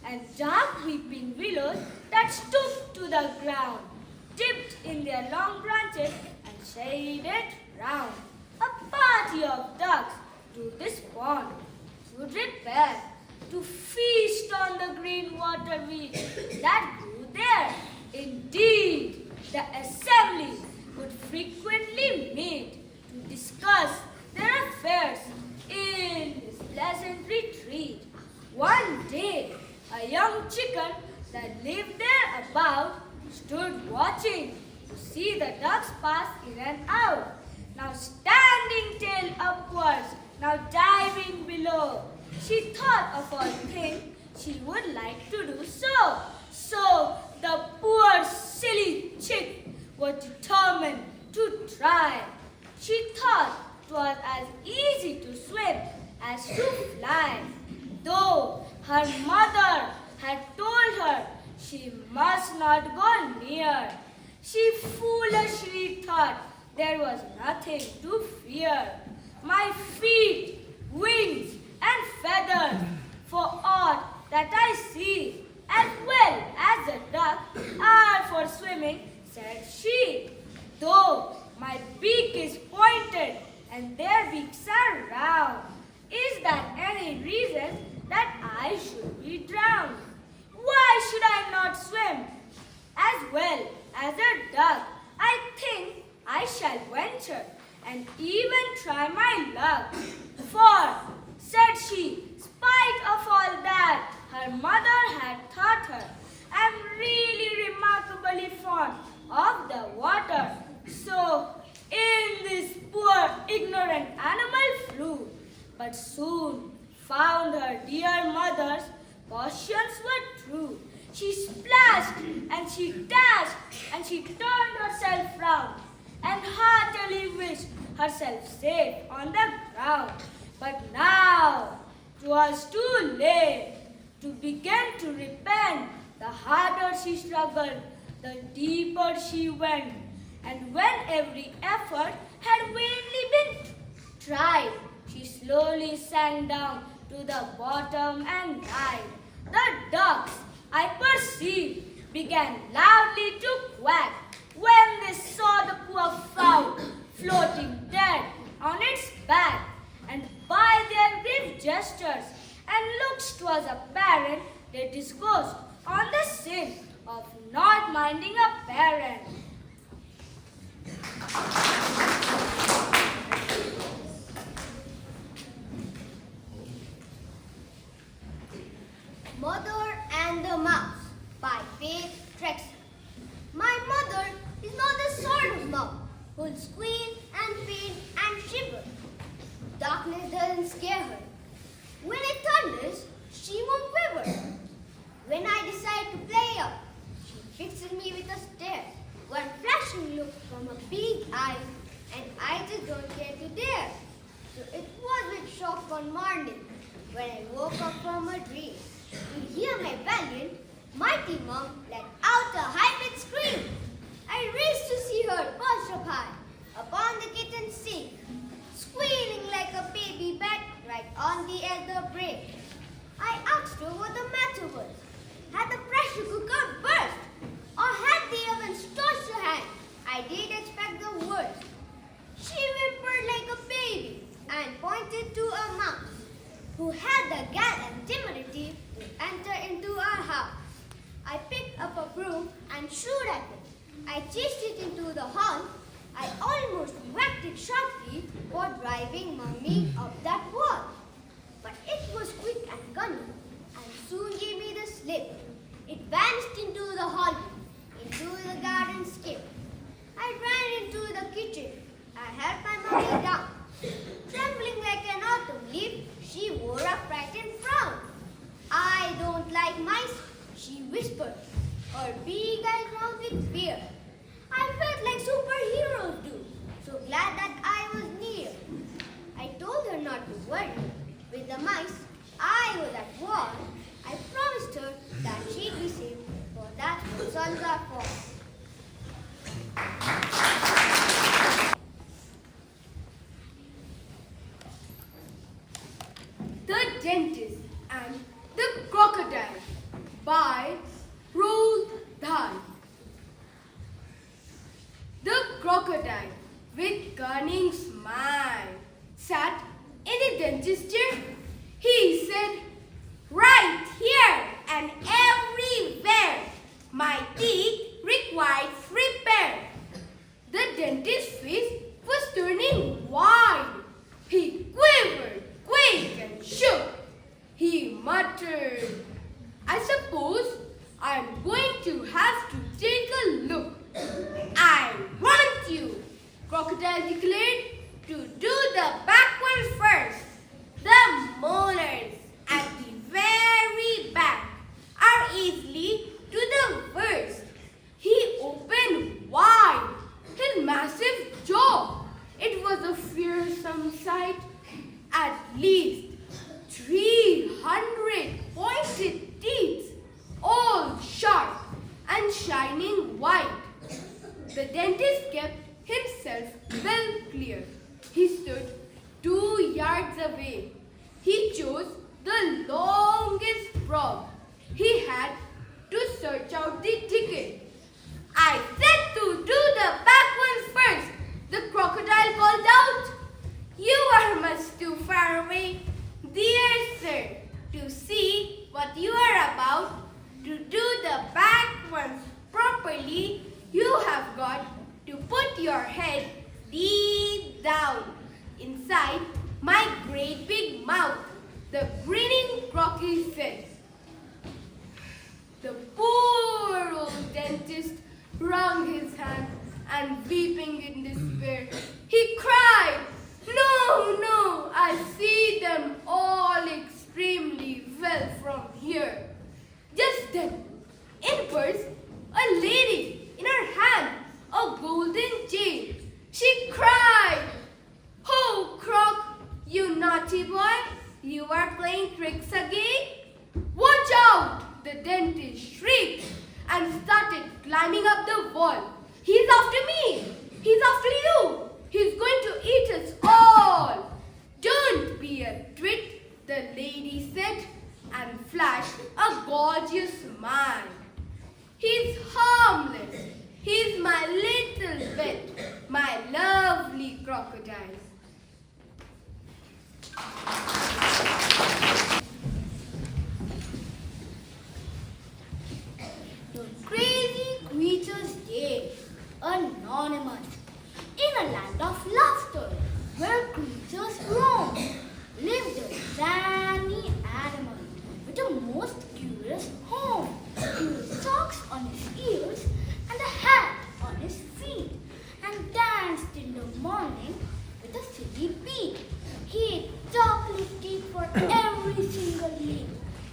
and dark weeping willows that stooped to the ground, dipped in their long branches and shaded round. A party of ducks to this pond would repair to feast on the green water weed that grew there. Indeed, the assembly would frequently meet to discuss their affairs in this pleasant retreat. One day, a young chicken that lived there about stood watching to see the ducks pass in and out, now standing tail upwards, now diving below. She thought of all things she would like to do so. So the poor silly chick was determined to try. She thought 'twas as easy to swim as to fly, though her mother had told her she must not go near. She foolishly thought there was nothing to fear. My feet, wings, and feathers, for aught that I see, as well as the duck, are for swimming, said she. Though my beak is pointed and their beaks are round, is that any reason that I should be drowned? Why should I not swim as well as a duck? I think I shall venture and even try my luck. For, said she, spite of all that her mother had taught her, I am really remarkably fond of the water. So, in this poor ignorant animal flew, but soon found her dear mother's cautions were true. She splashed and she dashed and she turned herself round and heartily wished herself safe on the ground. But now 'twas too late to begin to repent. The harder she struggled, the deeper she went. And when every effort had vainly been tried, she slowly sank down to the bottom and died. The ducks, I perceived, began loudly to quack when they saw the poor fowl floating dead on its back, and by their grave gestures and looks 'twas apparent they discoursed on the sin of not minding a parent. Mother and the Mouse by Faith Trexler. My mother is not the sort of mouse who'll squeal and faint and shiver. Darkness doesn't scare her. When it thunders, she won't quiver. When I decide to play up, she fixes me with a stare, one flashing look from her big eyes, and I just don't care to dare. So it was with shock one morning when I woke up from a dream to hear my valiant, mighty mom let out a high-pitched scream. I raced to see her perched up high upon the kitchen's sink, squealing like a baby bat right on the edge of break. I asked her what the matter was. Had the pressure cooker burst? Or had the oven touched her hand? I did expect the worst. She whimpered like a baby and pointed to a mouse who had the gall and timidity to enter into our house. I picked up a broom and shooed at it. I chased it into the hall. I almost whacked it sharply for driving Mummy up that wall. But it was quick and cunning and soon gave me the slip. It vanished into the hallway, into the garden skip. I ran into the kitchen. I helped my Mummy down. Trembling like an autumn leaf, she wore a frightened frown. I don't like mice, she whispered, her big eyes round with fear. I felt like superheroes do, so glad that I was near. I told her not to worry. With the mice, I was at war. I promised her that she'd be safe, for that's what sons are for. The Dentist and the Crocodile. by Roald Dahl. The crocodile, with cunning smile, sat in the dentist's chair. He said, "Right here and everywhere, my teeth required repair." The dentist's face was turning white. He quivered, quaked, and shook. He muttered, "I suppose I'm going to have to take a look." "I want you," Crocodile declared, "to do the back one first. The molars at the very back are easily to the worst." He opened wide his massive jaw. It was a fearsome sight. At least 300 pointed teeth, all sharp and shining white. The dentist kept himself well clear. He stood 2 yards away. He chose the longest prong. He had to search out the ticket. "I said to do the back one first," the crocodile called out. "You are much too far away, dear sir, to see what you are about. To do the back ones properly, you have got to put your head deep down inside my great big mouth," the grinning crocky said. The poor old dentist wrung his hand and, weeping in despair, he cried, "No, no, I see them all extremely well from here." Just then, in burst a lady, in her hand a golden chain. She cried, "Oh, Croc, you naughty boy, you are playing tricks again." "Watch out!" the dentist shrieked and started climbing up the wall. "He's after me! He's after you! He's going to eat us all!" "Don't be a twit," the lady said, and flashed a gorgeous smile. "He's harmless. He's my little pet, my lovely crocodile." The Crazy Creatures Day. Anonymous. In a land of laughter, where creatures roam, lived a zany animal with a most curious home. He had socks on his ears and a hat on his feet, and danced in the morning with a silly beat. He ate chocolate cake for every single meal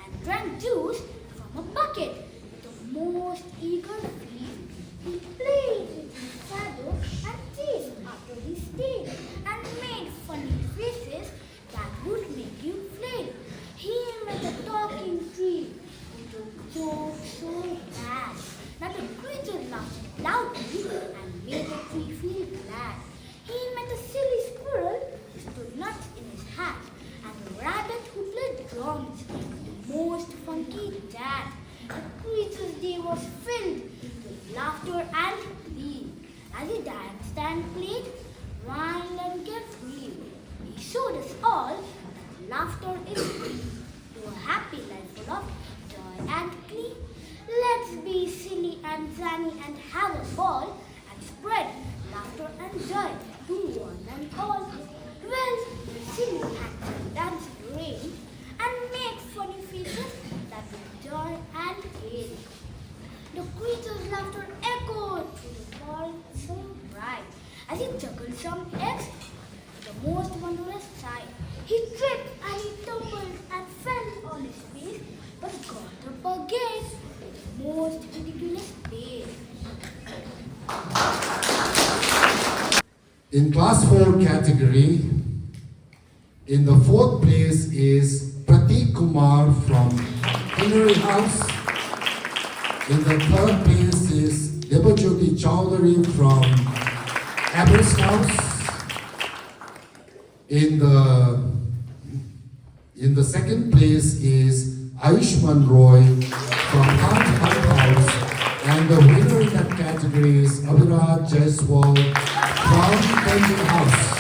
and drank juice from a bucket with the most eager feel. He played with his shadow and chased after his tail and made funny faces that would make you flail. He met a talking tree who told jokes so bad that the creature laughed loudly and made the tree feel glad. He met a silly squirrel who stood nuts in his hat and a rabbit who played drums with the most funky dad. The creature's day was filled with laughter and glee as he danced and played wild and carefree. He showed us all that laughter is free to a happy life full of joy and glee. Let's be silly and zany and have a ball and spread laughter and joy to one and all. Well, the silly acts and dance in the rain and make funny faces that bring joy and gain. The creature's laughter echoed through the world so bright as he juggled some eggs with the most wondrous sight. He tripped and he tumbled and fell on his face, but got up again with the most ridiculous pace. In class 4 category, in the 4th place is Pratik Kumar from Henry House. In the 3rd place is Debojyoti Chowdhury from Abhiraj House. In the In the second place is Ayushman Roy from Hunt House, and the winner in that category is Abhiraj Jayaswal from English House.